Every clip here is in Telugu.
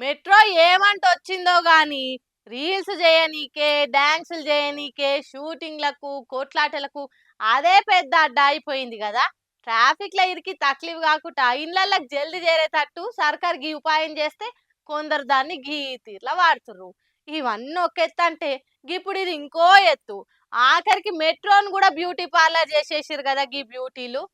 మెట్రో ఏమంట వచ్చిందో గాని రీల్స్ చేయనీకే, డాన్సులు చేయనీకే, షూటింగ్లకు, కోట్లాటలకు అదే పెద్ద అడ్డా అయిపోయింది కదా. ట్రాఫిక్‌లో ఇరికి తక్లీఫ్ కాకుండా ఇండ్లల్లకి జల్ది చేరేటట్టు సర్కార్ గీ ఉపాయం చేస్తే కొందరు దాన్ని గీ తీర్ల వాడుతుర్రు. ఇవన్నీ ఒక ఎత్తంటే గిప్పుడు ఇది ఇంకో ఎత్తు. ఆఖరికి మెట్రోని కూడా బ్యూటీ పార్లర్ చేసేసిర్రు కదా గీ బ్యూటీలు.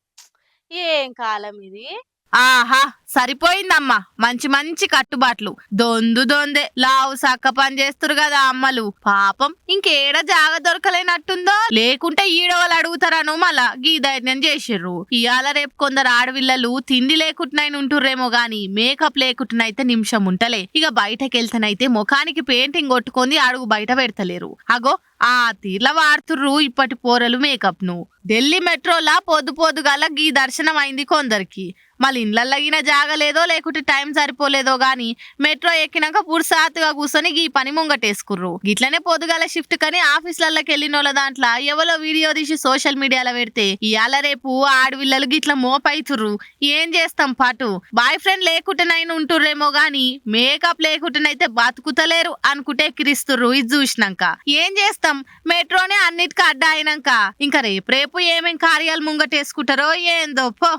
ఏం కాలం ఇది? ఆహా సరిపోయిందమ్మా, మంచి మంచి కట్టుబాట్లు. దొందే లావు సక్క పని చేస్తురు కదా అమ్మలు. పాపం ఇంకేడ జాగ దొరకలేనట్టుందో, లేకుంటే ఈడవాళ్ళు అడుగుతారను మళ్ళా గీ ధైర్యం చేసిర్రు. ఇయాల రేపు కొందరు ఆడవిల్లలు తిండి లేకుంటున్నాయి ఉంటుర్రేమో గాని మేకప్ లేకుంటున్నైతే నిమిషం ఉంటలే. ఇక బయటకెళ్తేనైతే ముఖానికి పెయింటింగ్ కొట్టుకొని అడుగు బయట పెడతలేరు. అగో ఆ తీర్ల వాడుతుర్రు ఇప్పటి పోరలు మేకప్ ను. ఢిల్లీ మెట్రోలా పొద్దుగాల గీ దర్శనం అయింది కొందరికి. మళ్ళీ ఇండ్లగిన జాగలేదో లేకుంటే టైం సరిపోలేదో గాని మెట్రో ఎక్కినాక పుర్సాతుగా కూర్చొని గీ పని ముంగటేసుకుర్రు. గిట్లనే పొద్దుగాల షిఫ్ట్ కని ఆఫీసులకి వెళ్ళినోళ్ళ దాంట్లో ఎవరో వీడియో తీసి సోషల్ మీడియాలో పెడితే ఇయాల రేపు ఆడవిల్లలు గిట్ల మోపైతుర్రు. ఏం చేస్తాం పాటు, బాయ్ ఫ్రెండ్ లేకుంటేనైనా ఉంటుర్రేమో గాని మేకప్ లేకుంటేనైతే బతుకుతలేరు అనుకుంటే ఎక్కిరిస్తుర్రు. ఇది చూసినాక ఏం చేస్తాం, మెట్రోనే అన్నిటికీ అడ్డా అయినాక ఇంకా రేపు ఏమేం కార్యాలు ముంగటేసుకుంటారో ఏందో పో.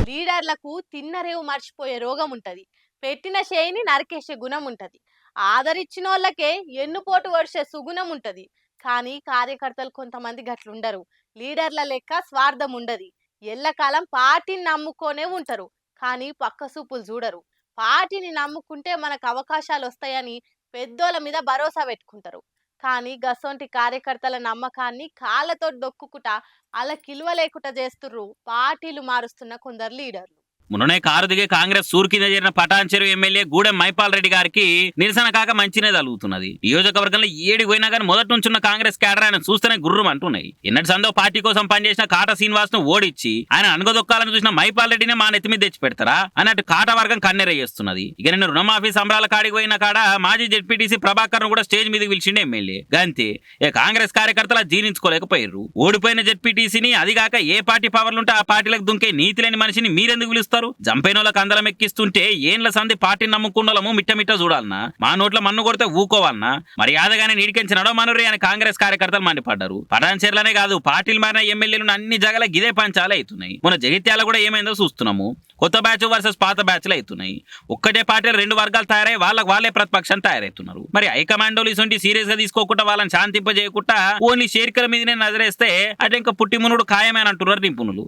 లీడర్లకు తిన్నరేవు మర్చిపోయే రోగం ఉంటది. పెట్టిన చేయిని నరికేసే గుణం ఉంటది. ఆదరిచ్చిన వాళ్ళకే ఎన్నుపోటు వర్షే సుగుణం ఉంటది. కానీ కార్యకర్తలు కొంతమంది గట్లుండరు. లీడర్ల లెక్క స్వార్థం ఉండది. ఎల్లకాలం పార్టీని నమ్ముకొనే ఉంటారు. కానీ పక్క సూపులు చూడరు. పార్టీని నమ్ముకుంటే మనకు అవకాశాలు వస్తాయని పెద్దోళ్ళ మీద భరోసా పెట్టుకుంటారు. కానీ గసొంటి కార్యకర్తల నమ్మకాన్ని కాళ్ళతో దొక్కుకుట అలా కిలువ లేకుండా చేస్తుర్రు పార్టీలు మారుస్తున్న కొందరు లీడర్లు. మొన్ననే కారు దిగే కాంగ్రెస్ సూర్ కింద చేరిన పటాన్చెరు ఎమ్మెల్యే గూడెం మైపాల్ రెడ్డి గారికి నిరసన కాక మంచినే తలుగుతున్నది. నియోజకవర్గంలో ఏడికి పోయినా కానీ మొదటి నుంచున్న కాంగ్రెస్ క్యాడర్ ఆయన చూస్తేనే గుర్రం అంటున్నాయి. ఎన్నటి సందో పార్టీ కోసం పనిచేసిన కాటా శ్రీనివాస్ ను ఓడించి ఆయన అనుగదొక్కాలని చూసిన మైపాల్ రెడ్డినే మా నెత్తి మీద తెచ్చి పెడతారా అన్నట్టు కాటా వర్గం కన్నెరయ్యేస్తున్నది. ఇక నిన్న రుణమాఫీ సంబరాల కాడికి పోయిన కాడ మాజీ జెడ్పీటీసీ ప్రభాకర్ ను కూడా స్టేజ్ మీదకి పిలిచిండే ఎమ్మెల్యే. గంతే ఇక కాంగ్రెస్ కార్యకర్తలు జీర్ణించుకోలేకపోయారు. ఓడిపోయిన జెడ్పీటీసీని అదిగాక ఏ పార్టీ పవర్లుంటే ఆ పార్టీలకు దుంకే నీతి లేని మనిషిని మీరెందుకు పిలుస్తారు? జంపైనోళ్ళకి అందరం ఎక్కిస్తుంటే ఏండ్ల సంది పార్టీని నమ్ముకున్నోళ్ళము మిట్ట చూడాలన్నా, మా నోట్ల మన్ను కొడితే ఊకోవాలన్నా మర్యాదగానే నీడికించి నడవమనురే అని కాంగ్రెస్ కార్యకర్తలు మండిపడ్డారు. పటాన్చెర్లనే కాదు పార్టీలు మారిన ఎమ్మెల్యేలు అన్ని జగల గిదే పంచాలే అవుతున్నాయి. మన జగిత్యాల కూడా ఏమైందో చూస్తున్నాము. కొత్త బ్యాచ్ వర్సెస్ పాత బ్యాచ్లు అవుతున్నాయి. ఒక్కటే పార్టీలు రెండు వర్గాలు తయారై వాళ్ళే ప్రతిపక్షం తయారవుతున్నారు. మరి హైకమాండోలు ఇటువంటి సీరియస్ గా తీసుకోకుండా వాళ్ళని శాంతింపజేయకుండా ఓన్లీ షేర్కల మీదనే నజరేస్తే అటు ఇంకా పుట్టిమునుడు ఖాయమని అంటున్నారు నిపుణులు.